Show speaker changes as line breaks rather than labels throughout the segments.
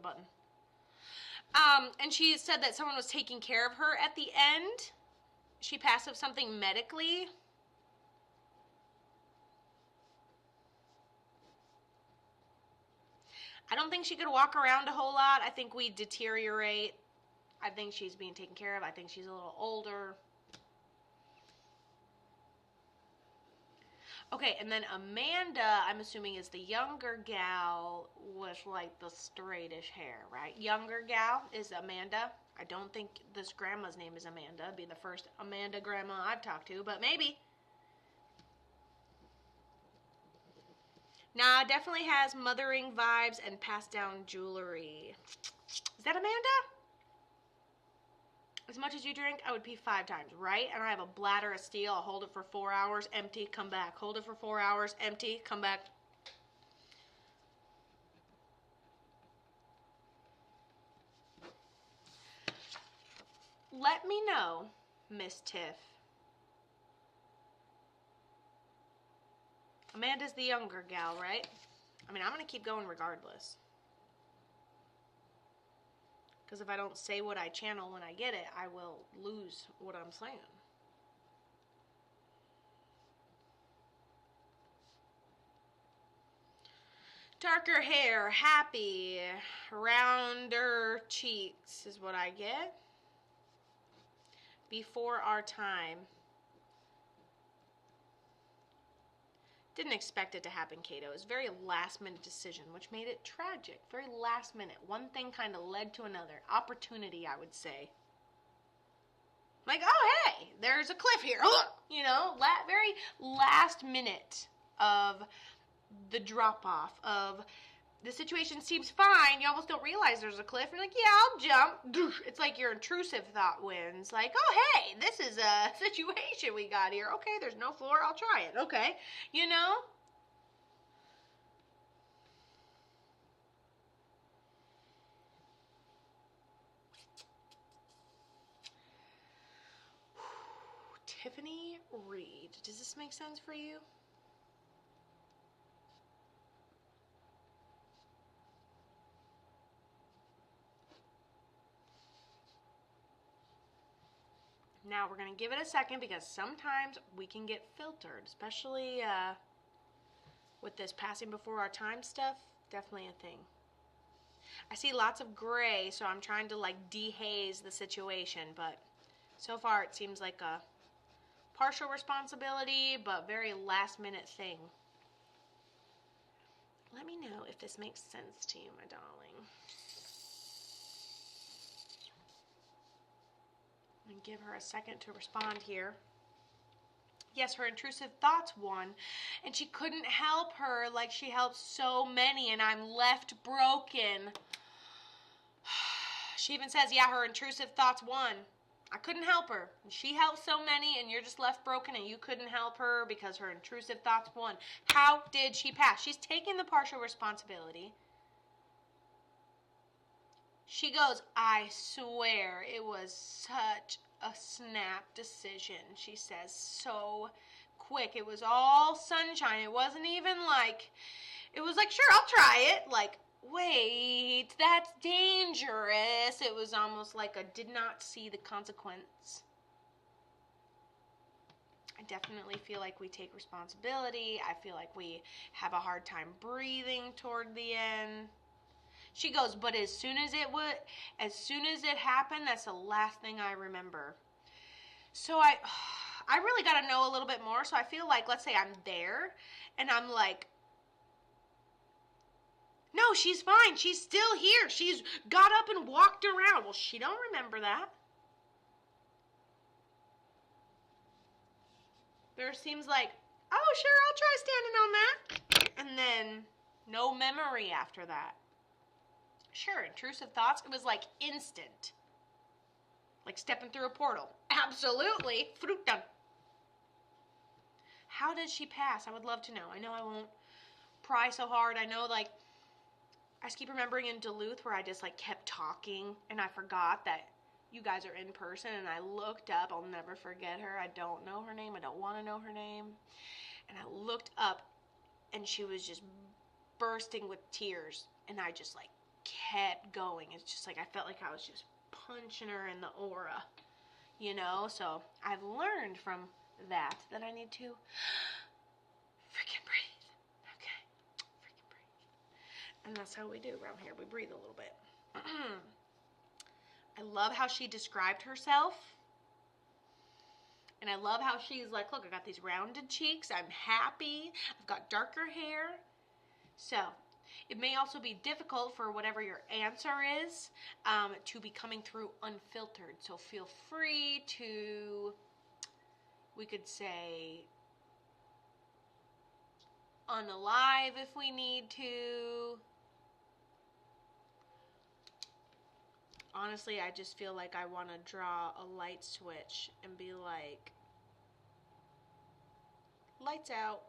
button. And she said that someone was taking care of her at the end. She passed of something medically. I don't think she could walk around a whole lot. I think we deteriorate. I think she's being taken care of. I think she's a little older. Okay, and then Amanda, I'm assuming, is the younger gal with like the straightish hair, right? Younger gal is Amanda. I don't think this grandma's name is Amanda. It'd be the first Amanda grandma I've talked to, but maybe. Nah, definitely has mothering vibes and passed down jewelry. Is that Amanda? As much as you drink, I would pee 5 times, right? And I have a bladder of steel. I'll hold it for 4 hours, empty, come back. Hold it for 4 hours, empty, come back. Let me know, Miss Tiff. Amanda's the younger gal, right? I mean, I'm going to keep going regardless. Because if I don't say what I channel when I get it, I will lose what I'm saying. Darker hair, happy, rounder cheeks is what I get. Before our time. Didn't expect it to happen, Kato. It was a very last-minute decision, which made it tragic. Very last minute. One thing kind of led to another. Opportunity, I would say. Like, oh, hey, there's a cliff here. You know, very last minute of the drop-off of the situation seems fine. You almost don't realize there's a cliff. You're like, yeah, I'll jump. It's like your intrusive thought wins. Like, oh, hey, this is a situation we got here. Okay, there's no floor. I'll try it. Okay, you know? Tiffany Reed. Does this make sense for you? Now, we're going to give it a second because sometimes we can get filtered, especially with this passing before our time stuff. Definitely a thing. I see lots of gray, so I'm trying to like dehaze the situation, but so far it seems like a partial responsibility, but very last minute thing. Let me know if this makes sense to you, my darling. And give her a second to respond here. Yes, her intrusive thoughts won, and she couldn't help her like she helped so many, and I'm left broken. She even says, yeah, her intrusive thoughts won. I couldn't help her. She helped so many, and you're just left broken, and you couldn't help her because her intrusive thoughts won. How did she pass? She's taking the partial responsibility. She goes, I swear it was such a snap decision, she says, so quick. It was all sunshine. It wasn't even like, it was like, sure, I'll try it. Like, wait, that's dangerous. It was almost like I did not see the consequence. I definitely feel like we take responsibility. I feel like we have a hard time breathing toward the end. She goes, but as soon as it happened, that's the last thing I remember. So I really got to know a little bit more. So I feel like, let's say I'm there, and I'm like, no, she's fine. She's still here. She's got up and walked around. Well, she don't remember that. There seems like, oh, sure, I'll try standing on that. And then no memory after that. Sure, intrusive thoughts, it was like instant. Like stepping through a portal. Absolutely. Fruit done. How did she pass? I would love to know. I know I won't pry so hard. I know, like, I just keep remembering in Duluth where I just, like, kept talking and I forgot that you guys are in person, and I looked up. I'll never forget her. I don't know her name. I don't want to know her name. And I looked up, and she was just bursting with tears, and I just, like, kept going. It's just like I felt like I was just punching her in the aura, you know? So I've learned from that I need to freaking breathe. Okay, freaking breathe. And that's how we do around here. We breathe a little bit. I love how she described herself. And I love how she's like, look, I got these rounded cheeks. I'm happy. I've got darker hair. So it may also be difficult for whatever your answer is to be coming through unfiltered. So feel free to, we could say, unalive if we need to. Honestly, I just feel like I want to draw a light switch and be like, lights out.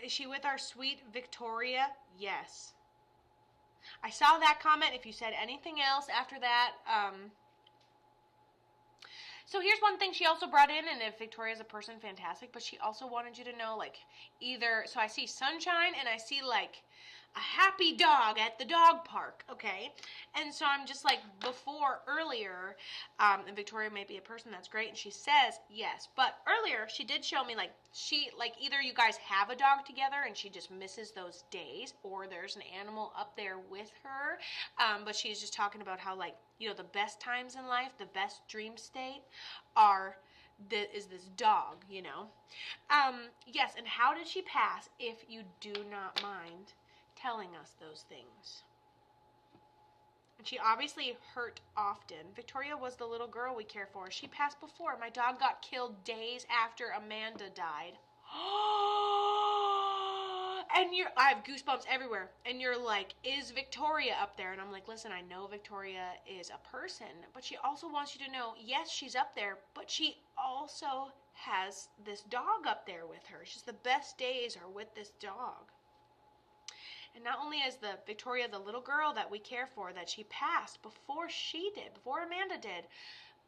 Is she with our sweet Victoria? Yes. I saw that comment. If you said anything else after that, so here's one thing she also brought in, and if Victoria's a person, fantastic, but she also wanted you to know, like, either, so I see sunshine and I see, like, a happy dog at the dog park, okay? And so I'm just like, earlier, and Victoria may be a person, that's great, and she says yes, but earlier she did show me, like, either you guys have a dog together and she just misses those days, or there's an animal up there with her, but she's just talking about how, like, you know, the best times in life, the best dream state is this dog, you know? Yes, and how did she pass, if you do not mind telling us those things? And she obviously hurt often. Victoria was the little girl we care for. She passed before. My dog got killed days after Amanda died. And I have goosebumps everywhere. And you're like, is Victoria up there? And I'm like, listen, I know Victoria is a person, but she also wants you to know, yes, she's up there, but she also has this dog up there with her. She's the best days are with this dog. And not only is the Victoria the little girl that we care for, that she passed before she did, before Amanda did,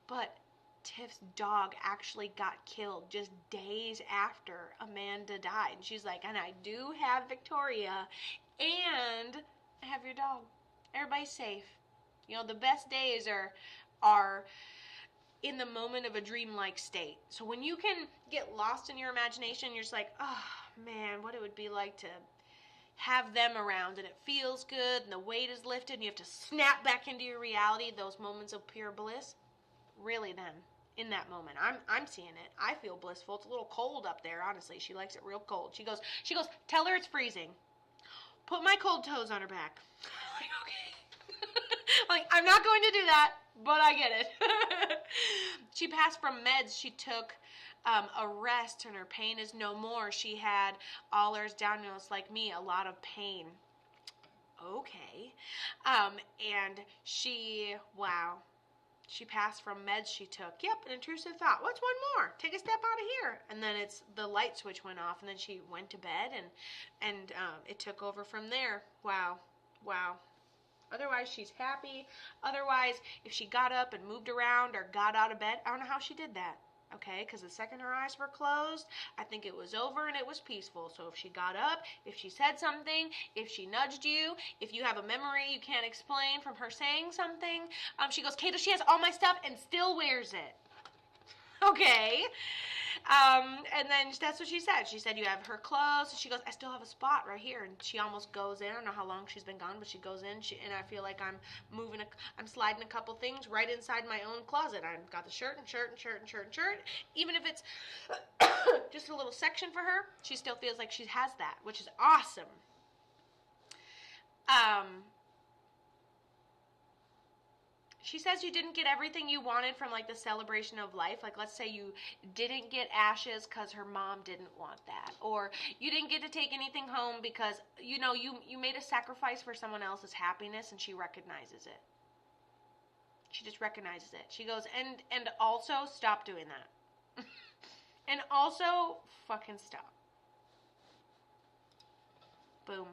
but Tif's dog actually got killed just days after Amanda died. And she's like, and I do have Victoria, and I have your dog. Everybody's safe. You know, the best days are in the moment of a dreamlike state. So when you can get lost in your imagination, you're just like, oh man, what it would be like to have them around, and it feels good, and the weight is lifted, and you have to snap back into your reality, those moments of pure bliss. Really then, in that moment, I'm seeing it. I feel blissful. It's a little cold up there, honestly. She likes it real cold. She goes, tell her it's freezing. Put my cold toes on her back. I'm like, okay. Like, I'm not going to do that, but I get it. She passed from meds she took a rest, and her pain is no more. She had all hers down, and it's like me, a lot of pain. Okay. And she passed from meds she took. Yep, an intrusive thought. What's one more? Take a step out of here. And then the light switch went off, and then she went to bed, and it took over from there. Wow. Otherwise, she's happy. Otherwise, if she got up and moved around or got out of bed, I don't know how she did that. Okay, because the second her eyes were closed, I think it was over and it was peaceful. So if she got up, if she said something, if she nudged you, if you have a memory you can't explain from her saying something, she goes, Kato, she has all my stuff and still wears it. Okay. And then that's what she said. She said, you have her clothes. She goes, I still have a spot right here. And she almost goes in. I don't know how long she's been gone, but she goes in. And I feel like I'm sliding a couple things right inside my own closet. I've got the shirt. Even if it's just a little section for her, she still feels like she has that, which is awesome. She says you didn't get everything you wanted from, like, the celebration of life. Like, let's say you didn't get ashes because her mom didn't want that. Or you didn't get to take anything home because, you know, you made a sacrifice for someone else's happiness, and she recognizes it. She just recognizes it. She goes, and also stop doing that. And also fucking stop. Boom.